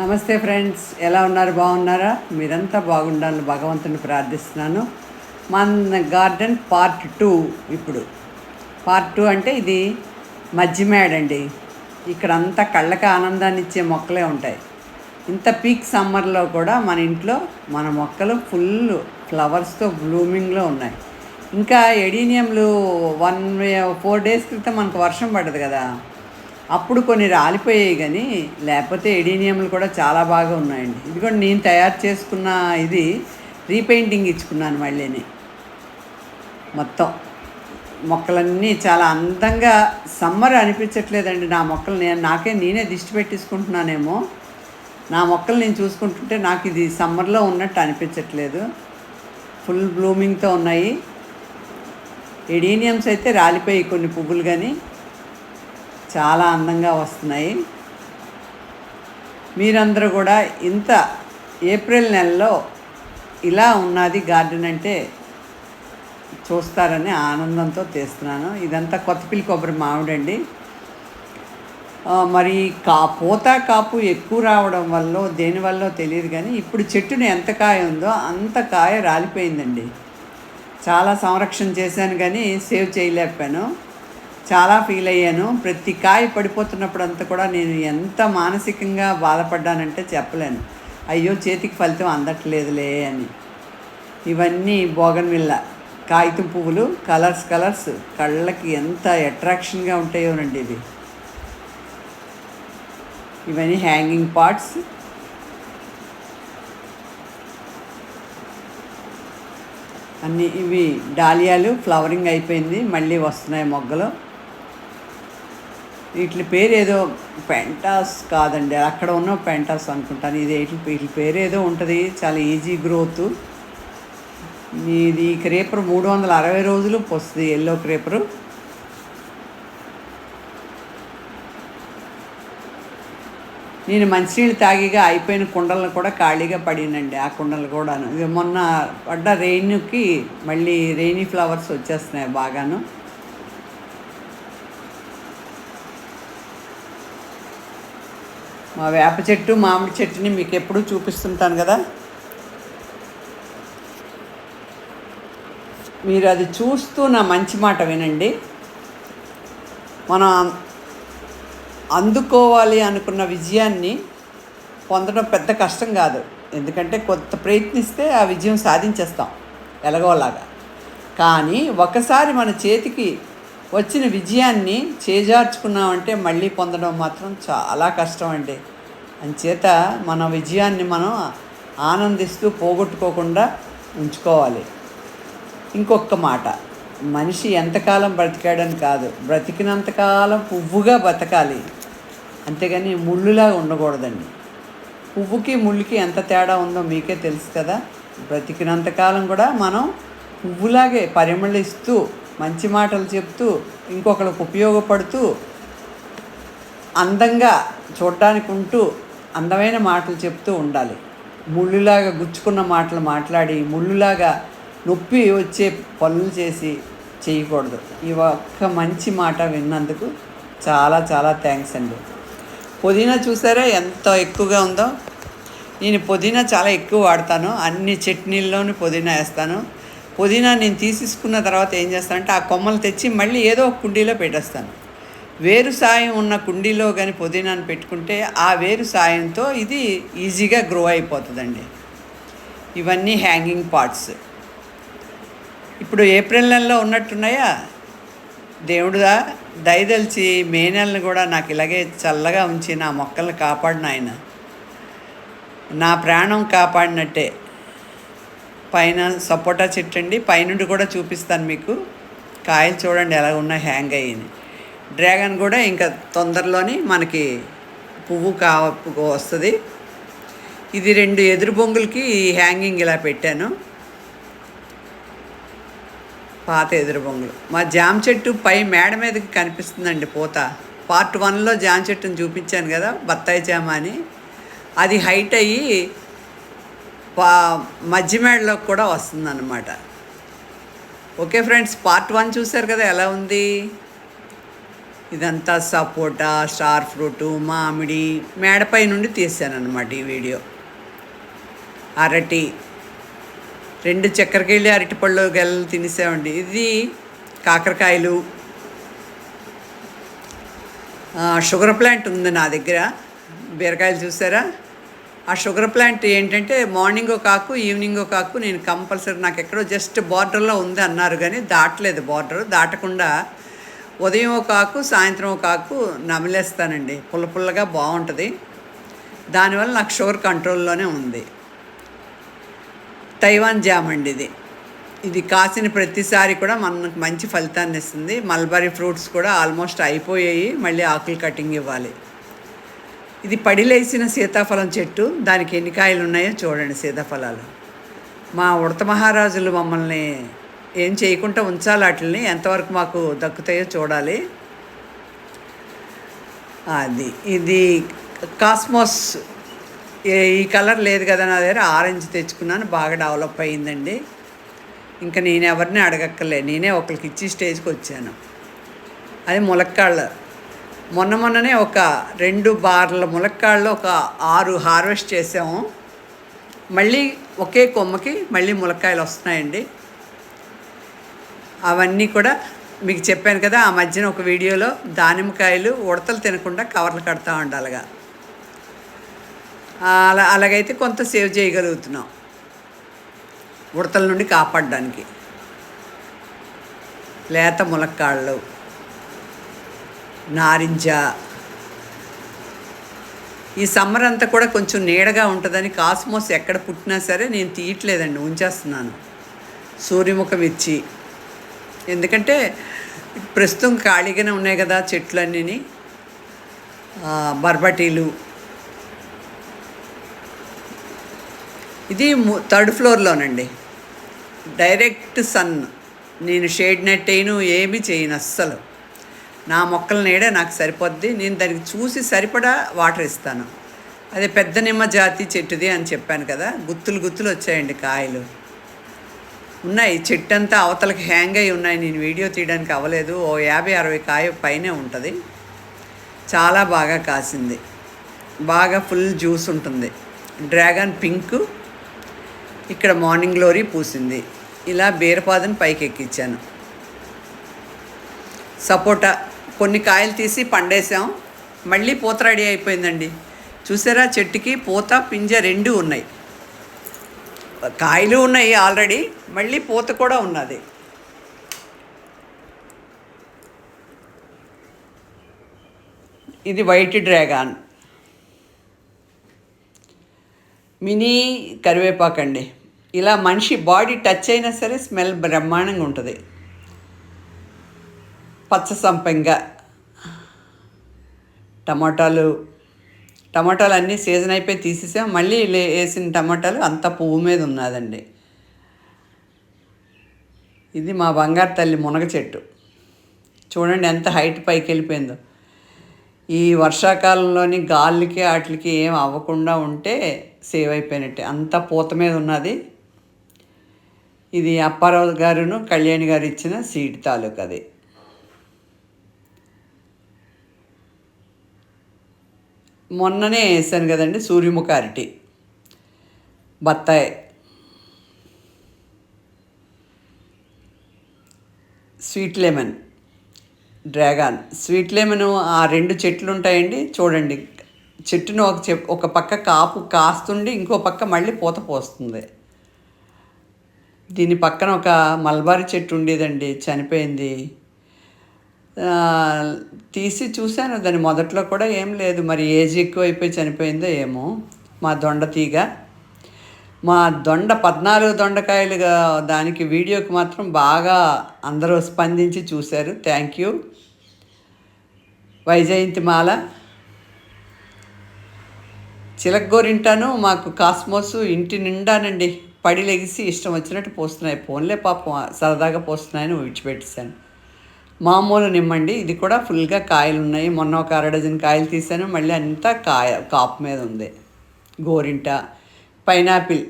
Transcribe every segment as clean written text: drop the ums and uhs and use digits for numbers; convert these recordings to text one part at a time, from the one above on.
నమస్తే ఫ్రెండ్స్, ఎలా ఉన్నారు? బాగున్నారా? మీరంతా బాగుండాలని భగవంతుని ప్రార్థిస్తున్నాను. మన గార్డెన్ పార్ట్ 2. ఇప్పుడు పార్ట్ 2 అంటే ఇది మజ్జిమేడ్ అండి. ఇక్కడంతా కళ్ళకి ఆనందాన్ని ఇచ్చే మొక్కలే ఉంటాయి. ఇంత పీక్ సమ్మర్లో కూడా మన ఇంట్లో మన మొక్కలు ఫుల్ ఫ్లవర్స్తో బ్లూమింగ్లో ఉన్నాయి. ఇంకా ఎడీనియంలు 4 డేస్ క్రితం మనకు వర్షం పడ్డది కదా, అప్పుడు కొన్ని రాలిపోయాయి. కానీ లేకపోతే ఎడీనియంలు కూడా చాలా బాగా ఉన్నాయండి. ఇది కూడా నేను తయారు చేసుకున్న ఇది రీపెయింటింగ్ ఇచ్చుకున్నాను మళ్ళీని. మొత్తం మొక్కలన్నీ చాలా అందంగా సమ్మర్ అనిపించట్లేదండి. నా మొక్కలు నేనే దిష్టి పెట్టించుకుంటున్నానేమో. నా మొక్కలు నేను చూసుకుంటుంటే నాకు ఇది సమ్మర్లో ఉన్నట్టు అనిపించట్లేదు. ఫుల్ బ్లూమింగ్తో ఉన్నాయి. ఎడీనియమ్స్ అయితే రాలిపోయి కొన్ని పువ్వులు, కానీ చాలా అందంగా వస్తున్నాయి. మీరందరూ కూడా ఇంత ఏప్రిల్ నెలలో ఇలా ఉన్నది గార్డెన్ అంటే చూస్తారని ఆనందంతో తీస్తున్నాను. ఇదంతా కొత్తపల్లి కొబ్బరి మామిడండి. మరి పూత కాపు ఎక్కువ రావడం వల్ల దేనివల్ల తెలియదు, కానీ ఇప్పుడు చెట్టుని ఎంత కాయ ఉందో అంత కాయ రాలిపోయిందండి. చాలా సంరక్షణ చేశాను కానీ సేవ్ చేయలేకపోయాను. చాలా ఫీల్ అయ్యాను. ప్రతి కాయ పడిపోతున్నప్పుడు అంతా కూడా నేను ఎంత మానసికంగా బాధపడ్డానంటే చెప్పలేను. అయ్యో, చేతికి ఫలితం అందట్లేదులే అని. ఇవన్నీ బోగన్విల్లా కాగితం పువ్వులు, కలర్స్ కళ్ళకి ఎంత అట్రాక్షన్గా ఉంటాయోనండి. ఇవన్నీ హ్యాంగింగ్ పాట్స్. అన్నీ ఇవి డాలియాలు. ఫ్లవరింగ్ అయిపోయింది, మళ్ళీ వస్తున్నాయి మొగ్గలు. వీటి పేరు ఏదో పెంటాస్ కాదండి, అక్కడ ఉన్న పెంటాస్ అనుకుంటాను. ఇది వీటి పేరు ఏదో ఉంటుంది. చాలా ఈజీ గ్రోత్. ఇది క్రేపర్ 360 రోజులు వస్తుంది. ఎల్లో క్రేపరు. నేను మంచినీళ్ళు తాగిగా అయిపోయిన కుండలను కూడా ఖాళీగా పడినండి. ఆ కుండలు కూడాను ఇది మొన్న పడ్డ రెయిన్కి మళ్ళీ రెయినీ ఫ్లవర్స్ వచ్చేస్తున్నాయి బాగాను. మా వేప చెట్టు, మామిడి చెట్టుని మీకు ఎప్పుడూ చూపిస్తుంటాను కదా. మీరు అది చూస్తూ నా మంచి మాట వినండి. మనం అందుకోవాలి అనుకున్న విజయాన్ని పొందడం పెద్ద కష్టం కాదు. ఎందుకంటే కొంత ప్రయత్నిస్తే ఆ విజయం సాధించేస్తాం ఎలాగోలాగా. కానీ ఒకసారి మన చేతికి వచ్చిన విజయాన్ని చేజార్చుకున్నామంటే మళ్ళీ పొందడం మాత్రం చాలా కష్టం అండి. అంచేత మన విజయాన్ని మనం ఆనందిస్తూ పోగొట్టుకోకుండా ఉంచుకోవాలి. ఇంకొక మాట, మనిషి ఎంతకాలం బ్రతికాడని కాదు, బ్రతికినంతకాలం పువ్వుగా బతకాలి, అంతేగాని ముళ్ళులాగా ఉండకూడదండి. పువ్వుకి ముళ్ళుకి ఎంత తేడా ఉందో మీకే తెలుసు కదా. బ్రతికినంతకాలం కూడా మనం పువ్వులాగే పరిమళిస్తూ, మంచి మాటలు చెప్తూ, ఇంకొకరికి ఉపయోగపడుతూ, అందంగా చూడడానికి ఉంటూ అందమైన మాటలు చెప్తూ ఉండాలి. ముళ్ళులాగా గుచ్చుకున్న మాటలు మాట్లాడి ముళ్ళులాగా నొప్పి వచ్చే పనులు చేయకూడదు. ఈ ఒక్క మంచి మాట విన్నందుకు చాలా చాలా థ్యాంక్స్ అండి. పుదీనా చూసారా ఎంత ఎక్కువగా ఉందో. నేను పుదీనా చాలా ఎక్కువ వాడతాను. అన్ని చట్నీల్లోనూ పుదీనా వేస్తాను. పుదీనా నేను తీసేసుకున్న తర్వాత ఏం చేస్తానంటే ఆ కొమ్మలు తెచ్చి మళ్ళీ ఏదో ఒక కుండీలో పెట్టేస్తాను. వేరు సాయం ఉన్న కుండీలో కానీ పుదీనాను పెట్టుకుంటే ఆ వేరు సాయంతో ఇది ఈజీగా గ్రో అయిపోతుందండి. ఇవన్నీ హ్యాంగింగ్ పాట్స్. ఇప్పుడు ఏప్రిల్ నెలలో ఉన్నట్టున్నాయా? దేవుడుదా దయదలిచి మే నెలను కూడా నాకు ఇలాగే చల్లగా ఉంచి నా మొక్కలను కాపాడిన ఆయన నా ప్రాణం కాపాడినట్టే. పైన సపోటా చెట్టు అండి, పైనుండి కూడా చూపిస్తాను మీకు. కాయలు చూడండి ఎలా ఉన్నా హ్యాంగ్ అయ్యింది. డ్రాగన్ కూడా ఇంకా తొందరలోని మనకి పువ్వు వస్తుంది. ఇది 2 ఎదురు బొంగులకి హ్యాంగింగ్ ఇలా పెట్టాను, పాత ఎదురు బొంగులు. మా జామ చెట్టు పై మేడ మీదకి కనిపిస్తుందండి పూత. పార్ట్ 1లో జామ చెట్టుని చూపించాను కదా, బత్తాయి జామ అని. అది హైట్ అయ్యి మధ్య మేడలోకి కూడా వస్తుందన్నమాట. ఓకే ఫ్రెండ్స్, పార్ట్ 1 చూశారు కదా ఎలా ఉంది. ఇదంతా సపోటా, స్టార్ ఫ్రూటు, మామిడి మేడపై నుండి తీసాను అనమాట ఈ వీడియో. అరటి, 2 చక్కెరకేళి అరటిపళ్ళు గెలలు తినేసామండి. ఇది కాకరకాయలు. షుగర్ ప్లాంట్ ఉంది నా దగ్గర. బీరకాయలు చూసారా? ఆ షుగర్ ప్లాంట్ ఏంటంటే మార్నింగ్ ఒక ఆకు, ఈవినింగ్ ఒక ఆకు. నేను కంపల్సరీ, నాకు ఎక్కడో జస్ట్ బార్డర్లో ఉంది అన్నారు కానీ దాటలేదు. బార్డర్ దాటకుండా ఉదయం ఒక ఆకు, సాయంత్రం ఒక ఆకు నమిలేస్తానండి. పుల్ల పుల్లగా బాగుంటుంది. దానివల్ల నాకు షుగర్ కంట్రోల్లోనే ఉంది. తైవాన్ జామ్ అండి ఇది. ఇది కాసిన ప్రతిసారి కూడా మనకు మంచి ఫలితాన్ని ఇస్తుంది. మల్బరీ ఫ్రూట్స్ కూడా ఆల్మోస్ట్ అయిపోయాయి, మళ్ళీ ఆకులు కటింగ్ ఇవ్వాలి. ఇది పడిలేసిన సీతాఫలం చెట్టు. దానికి ఎన్ని కాయలు ఉన్నాయో చూడండి. సీతాఫలాలు మా ఉడత మహారాజులు మమ్మల్ని ఏం చేయకుండా ఉంచాలి. వాటిని ఎంతవరకు మాకు దక్కుతాయో చూడాలి. అది ఇది కాస్మోస్. ఈ కలర్ లేదు కదా నా దగ్గర. ఆరెంజ్ తెచ్చుకున్నాను, బాగా డెవలప్ అయ్యిందండి. ఇంకా నేను ఎవరిని అడగక్కర్లే, నేనే ఒకరికి ఇచ్చి స్టేజ్కి వచ్చాను. అది ములక్కాళ్ళు. మొన్ననే ఒక 2 బార్ల ములక్కాళ్ళు ఒక 6 హార్వెస్ట్ చేసాము. మళ్ళీ ఒకే కొమ్మకి మళ్ళీ ములక్కాయలు వస్తున్నాయండి. అవన్నీ కూడా మీకు చెప్పాను కదా ఆ మధ్యన ఒక వీడియోలో. దానిమ్మకాయలు ఉడతలు తినకుండా కవర్లు కడతా ఉండాలిగా. అలాగైతే కొంత సేవ్ చేయగలుగుతున్నాం ఉడతల నుండి కాపాడడానికి. లేత ములక్కాళ్ళు, నారింజ. ఈ సమ్మర్ అంతా కూడా కొంచెం నీడగా ఉంటుందని కాస్మోస్ ఎక్కడ పుట్టినా సరే నేను తీయట్లేదండి, ఉంచేస్తున్నాను. సూర్యముఖ మిర్చి, ఎందుకంటే ప్రస్తుతం ఖాళీగానే ఉన్నాయి కదా చెట్లన్నీ. బర్బటీలు. ఇది 3rd ఫ్లోర్లోనండి. Direct sun. నేను షేడ్ నెట్ వేయను, ఏమీ చేయను అస్సలు. నా మొక్కల నీడే నాకు సరిపోద్ది. నేను దానికి చూసి సరిపడా వాటర్ ఇస్తాను. అదే పెద్ద నిమ్మ జాతి చెట్టుది అని చెప్పాను కదా. గుత్తులు గుత్తులు వచ్చాయండి కాయలు. ఉన్నాయి. చెట్టు అంతా అవతలకి హ్యాంగ్ అయి ఉన్నాయి. నేను వీడియో తీయడానికి అవ్వలేదు. ఓ 50-60 కాయ పైనే ఉంటుంది. చాలా బాగా కాసింది. బాగా ఫుల్ జ్యూస్ ఉంటుంది. Dragon pink. ఇక్కడ మార్నింగ్ గ్లోరీ పూసింది. ఇలా బీరపాదుని పైకి ఎక్కించాను. సపోటా కొన్ని కాయలు తీసి పండేసాం. మళ్ళీ పూత రెడీ అయిపోయిందండి. చూసారా? చెట్టుకి పూత, పింజ 2 ఉన్నాయి. కాయలు ఉన్నాయి ఆల్రెడీ, మళ్ళీ పూత కూడా ఉన్నది. ఇది వైట్ డ్రాగన్. మినీ కరివేపాకండి. ఇలా మనిషి బాడీ టచ్ అయినా సరే స్మెల్ బ్రహ్మాండంగా ఉంటుంది. పచ్చ సంపెంగ. టమాటాలు అన్నీ సీజన్ అయిపోయి తీసేసాం. మళ్ళీ వేసిన టమాటాలు అంతా పువ్వు మీద ఉన్నదండి. ఇది మా బంగారు తల్లి మునగ చెట్టు. చూడండి ఎంత హైట్ పైకి వెళ్ళిపోయిందో. ఈ వర్షాకాలంలోని గాలికి వాటికి ఏం అవ్వకుండా ఉంటే సేవ్ అయిపోయినట్టే. అంతా పూత మీద ఉన్నది. ఇది అప్పారావు గారును కళ్యాణి గారు ఇచ్చిన సీడ్ తాలూకు. అది మొన్ననే వేసాను కదండి. సూర్యముఖ అరటి, బత్తాయి, sweet lemon, dragon. Sweet lemon ఆ 2 చెట్లు ఉంటాయండి. చూడండి, చెట్టును ఒక పక్క కాపు కాస్తుండి ఇంకో పక్క మళ్ళీ పూత పోస్తుంది. దీని పక్కన ఒక మల్బరీ చెట్టు ఉండేదండి, చనిపోయింది. తీసి చూశాను. దాని మొదట్లో కూడా ఏం లేదు, మరి ఏజ్ ఎక్కువైపోయి చనిపోయిందో ఏమో. మా దొండ తీగ. మా 14 దొండకాయలుగా దానికి వీడియోకి మాత్రం బాగా అందరూ స్పందించి చూశారు. Thank you. వైజయంతి మాల. చిలకగోరింటాను మాకు కాస్మోస్ ఇంటి నిండానండి. పడి లెగిసి ఇష్టం వచ్చినట్టు పోస్తున్నాయి. ఫోన్లే పాపం సరదాగా పోస్తున్నాయని విడిచిపెట్టేశాను. మామూలు నిమ్మండి. ఇది కూడా ఫుల్గా కాయలు ఉన్నాయి. మొన్న ఒక 1/2 డజన్ కాయలు తీసాను. మళ్ళీ అంతా కాపు మీద ఉంది. గోరింట, పైనాపిల్.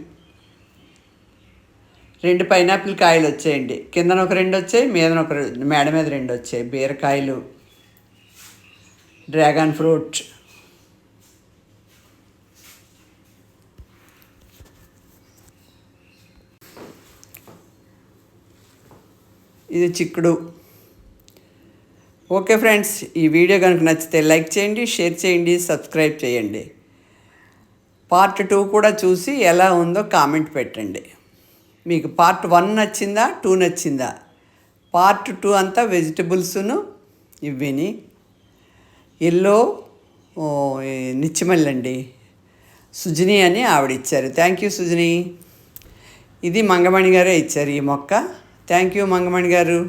2 పైనాపిల్ కాయలు వచ్చాయండి. కిందన ఒక 2 వచ్చాయి, మేడ మీద 2 వచ్చాయి. బీరకాయలు. డ్రాగన్ ఫ్రూట్, ఇది చిక్కుడు. ఓకే ఫ్రెండ్స్, ఈ వీడియో కనుక నచ్చితే లైక్ చేయండి, షేర్ చేయండి, సబ్స్క్రైబ్ చేయండి. పార్ట్ 2 కూడా చూసి ఎలా ఉందో కామెంట్ పెట్టండి. మీకు పార్ట్ 1 నచ్చిందా, 2 నచ్చిందా? పార్ట్ 2 అంతా వెజిటబుల్స్ను ఇవిని. ఎల్లో నిచ్చిమల్లండి, సుజని అని ఆవిడ ఇచ్చారు. Thank you Sujani. ఇది మంగమణి గారే ఇచ్చారు ఈ మొక్క. థ్యాంక్ యూ మంగమణి గారు,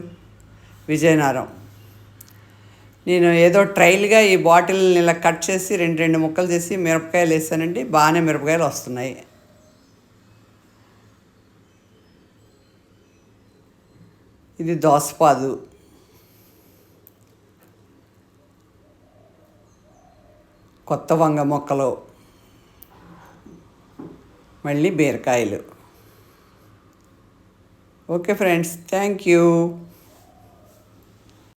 విజయనగరం. నేను ఏదో ట్రైల్గా ఈ బాటిల్ని ఇలా కట్ చేసి రెండు ముక్కలు చేసి మిరపకాయలు వేసానండి. బాగానే మిరపకాయలు వస్తున్నాయి. ఇది దోసపాదు, కొత్త వంగ మొక్కలు, మళ్ళీ బీరకాయలు. Okay friends, thank you.